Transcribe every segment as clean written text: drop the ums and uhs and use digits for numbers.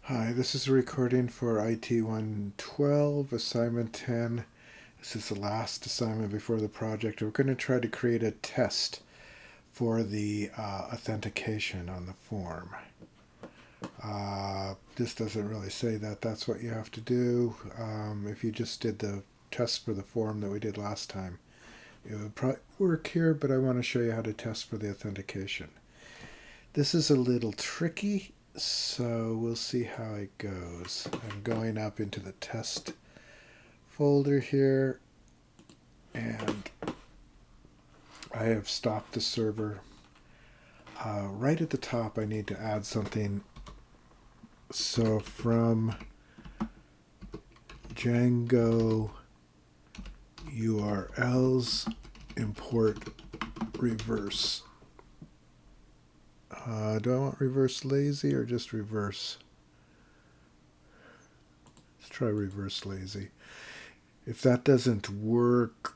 Hi, this is a recording for IT 112, assignment 10. This is the last assignment before the project. We're going to try to create a test for the authentication on the form. This doesn't really say that that's what you have to do. If you just did the test for the form that we did last time, it would probably work here, but I want to show you how to test for the authentication. This is a little tricky, so we'll see how it goes. I'm going up into the test folder here, and I have stopped the server. Right at the top, I need to add something. So from Django URLs, import reverse. Do I want reverse lazy or just reverse? Let's try reverse lazy. If that doesn't work,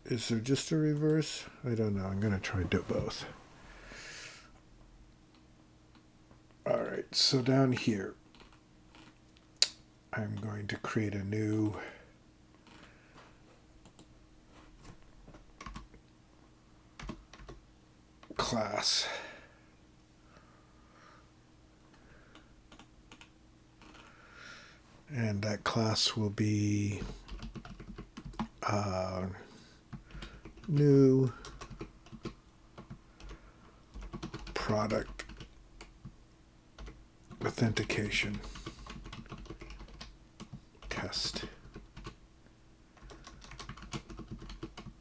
is there just a reverse? I don't know. I'm going to try do both. All right, so down here, I'm going to create a new class. And that class will be new product authentication test.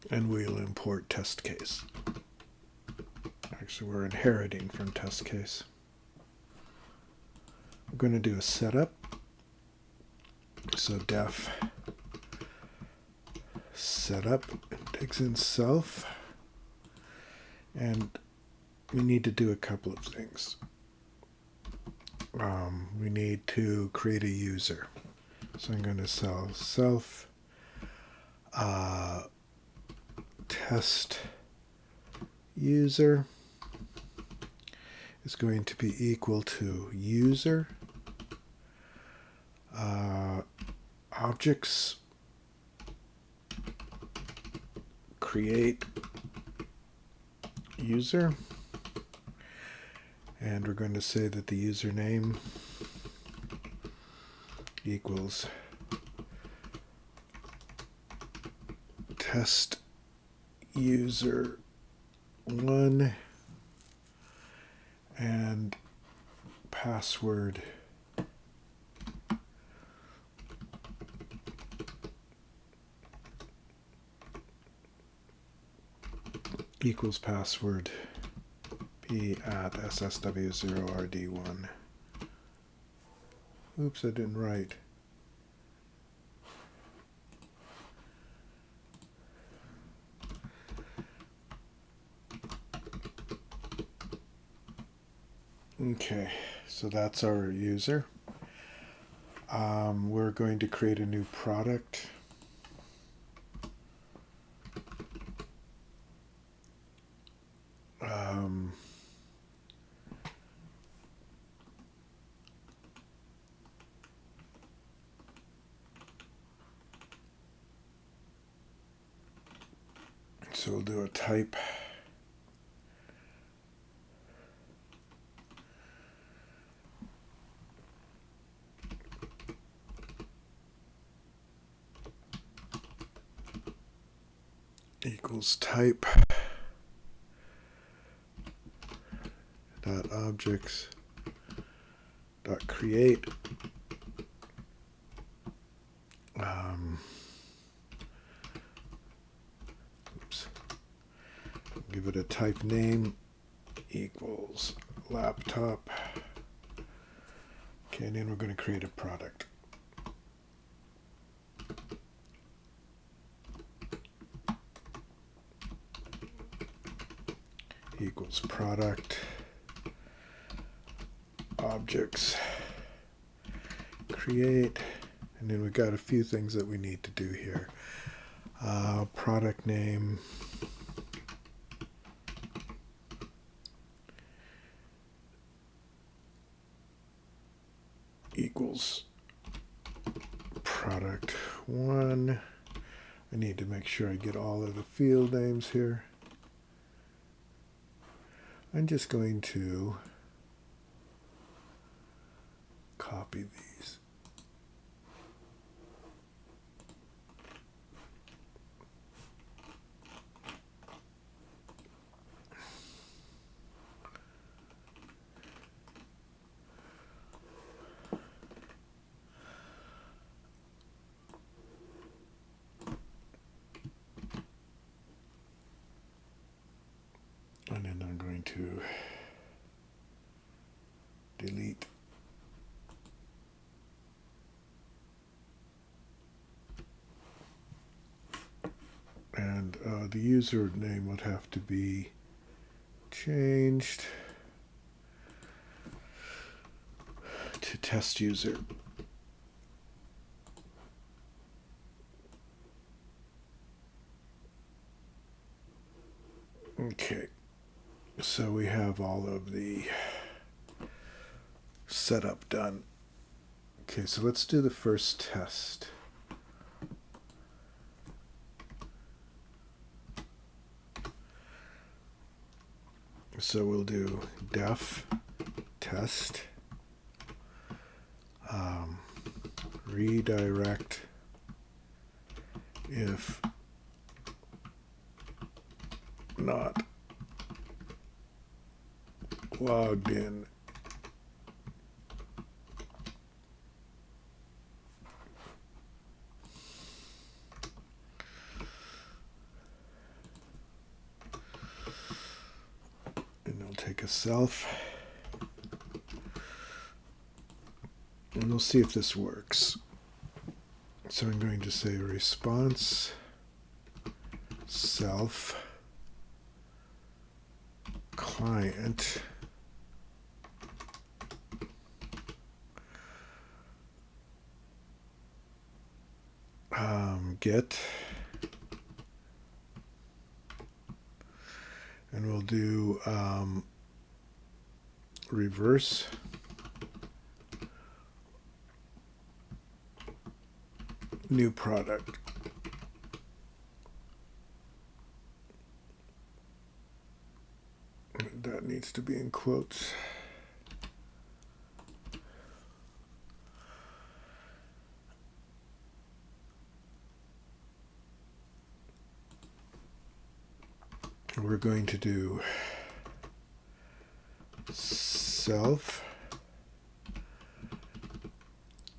And we'll import test case. Actually, we're inheriting from test case. We're going to do a setup. So def setup takes in self, and we need to do a couple of things. We need to create a user. So I'm going to sell self test user is going to be equal to user objects create user, and we're going to say that the username equals test user 1 and password equals password p at ssw0rd1. Oops, I didn't write. Okay, so that's our user. We're going to create a new product. So we'll do a type equals type dot objects dot create give it a type name equals laptop. Okay, and then we're going to create a product. Equals product objects create, and then we've got a few things that we need to do here. Product name equals product 1. I need to make sure I get all of the field names here. I'm just going to copy these. And then I'm going to delete and the username would have to be changed to test user. Okay, so we have all of the setup done. Okay, so let's do the first test. So we'll do def test redirect if not logged in. And we'll take a self. And we'll see if this works. So I'm going to say response self client get, and we'll do reverse new product. That needs to be in quotes. We're going to do self,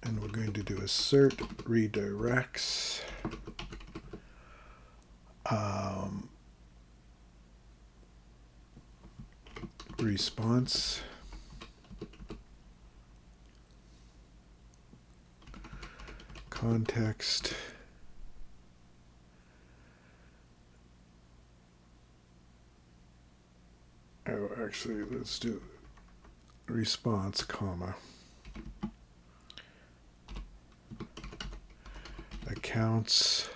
and we're going to do assert redirects response context actually let's do response comma accounts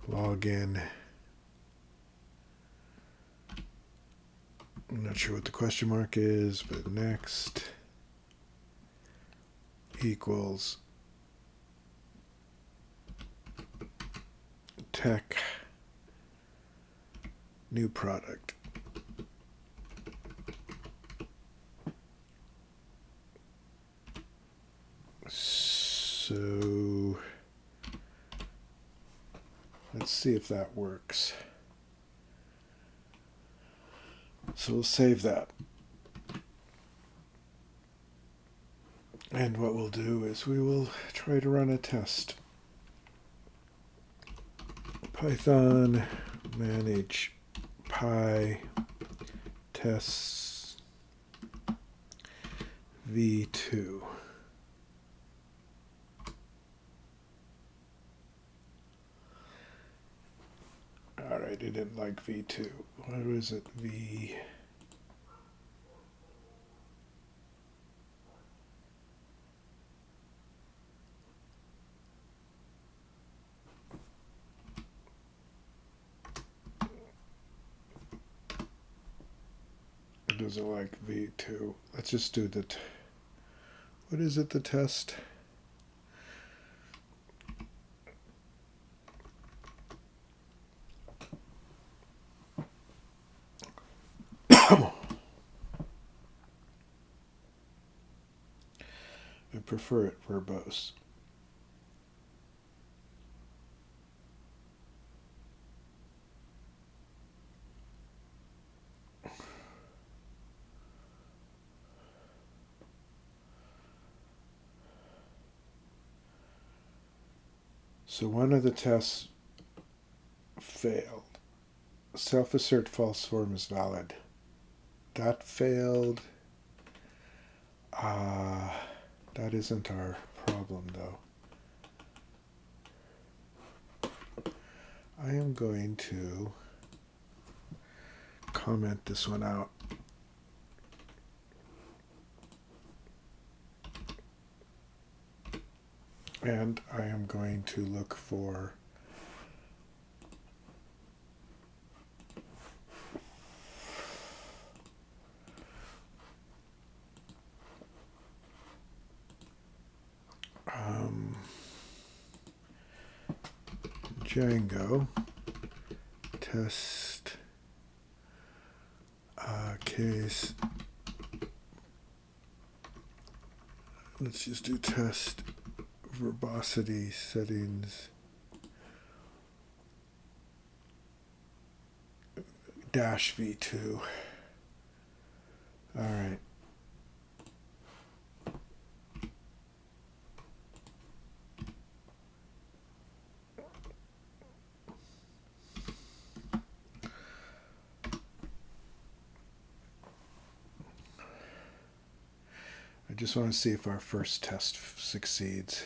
login. I'm not sure what the question mark is, but next equals tech new product. So let's see if that works. So we'll save that. And what we'll do is we will try to run a test. Python manage py tests v2. All right, it didn't like v2. What was it? V. It doesn't like v2. Let's just do that. What is it, the test? I prefer it verbose. So one of the tests failed. Self-assert false form is valid. That failed. That isn't our problem, though. I am going to comment this one out. And I am going to look for Django test case. Let's just do test verbosity settings -v2. All right. I just want to see if our first test succeeds.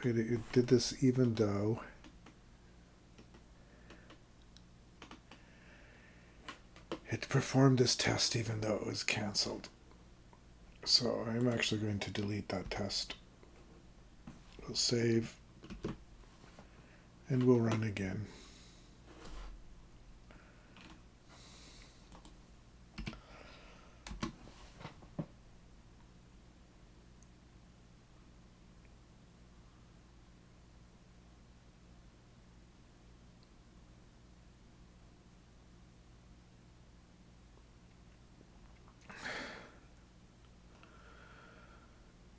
It did this even though it performed this test even though it was cancelled. So I'm actually going to delete that test. We'll save and we'll run again.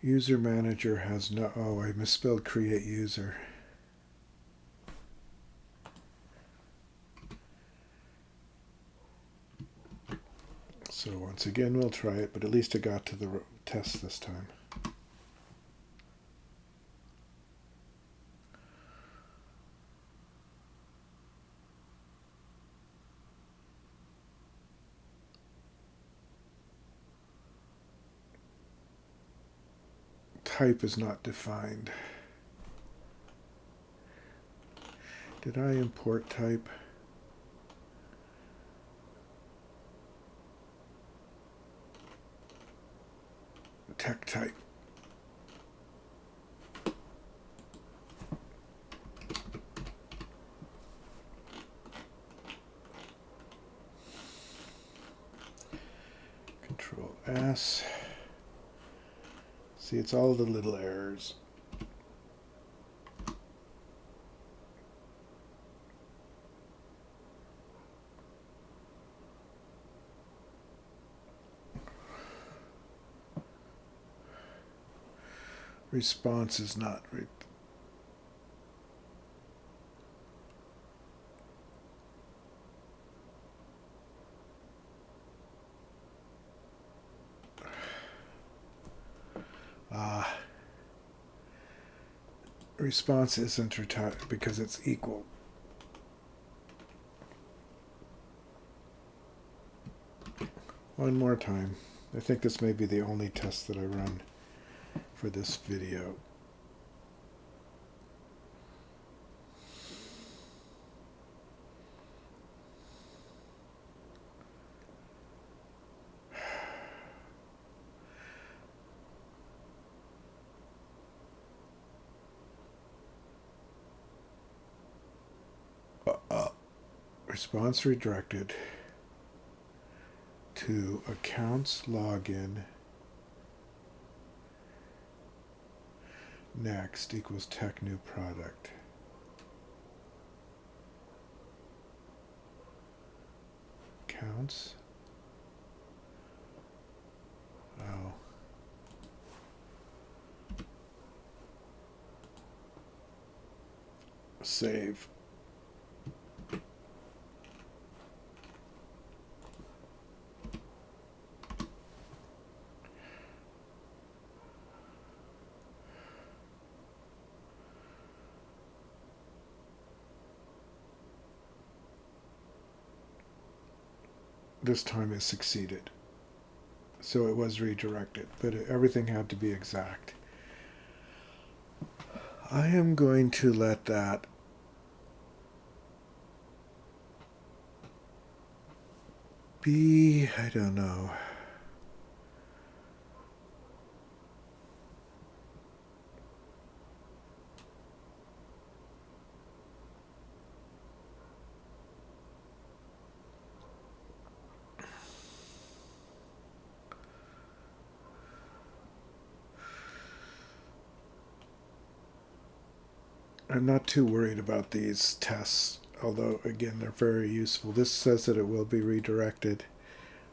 User manager has no, oh, I misspelled create user. So once again, we'll try it, but at least it got to the test this time. Type is not defined. Did I import type? Tech type. Control S. See, it's all the little errors. Response is not response isn't retired because it's equal. One more time. I think this may be the only test that I run for this video. response redirected to accounts login next equals tech new product. Accounts. Oh. Save. This time it succeeded. So it was redirected, but everything had to be exact. I am going to let that be, I don't know. I'm not too worried about these tests, although again they're very useful. This says that it will be redirected.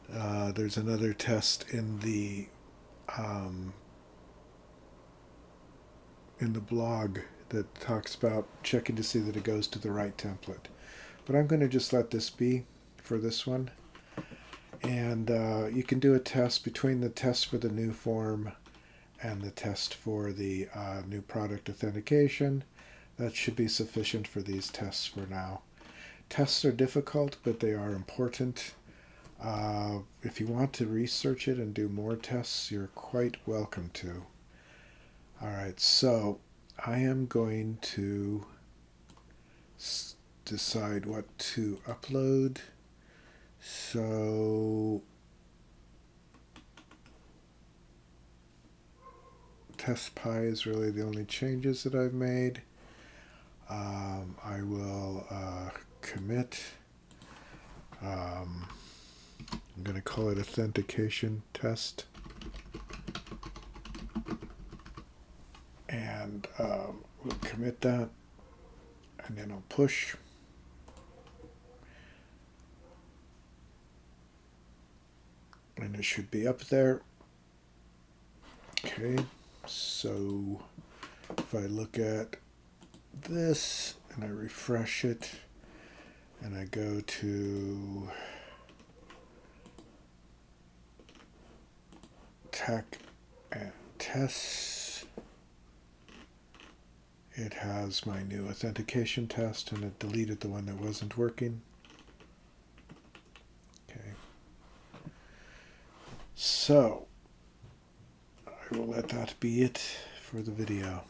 There's another test in the blog that talks about checking to see that it goes to the right template. But I'm going to just let this be for this one. And you can do a test between the test for the new form and the test for the new product authentication. That should be sufficient for these tests for now. Tests are difficult, but they are important. If you want to research it and do more tests, you're quite welcome to. All right, so I am going to decide what to upload. So TestPy is really the only changes that I've made. I will commit. I'm going to call it authentication test. And we'll commit that. And then I'll push. And it should be up there. Okay, so if I look at this and I refresh it and I go to tech and tests, it has my new authentication test and it deleted the one that wasn't working. Okay, so I will let that be it for the video.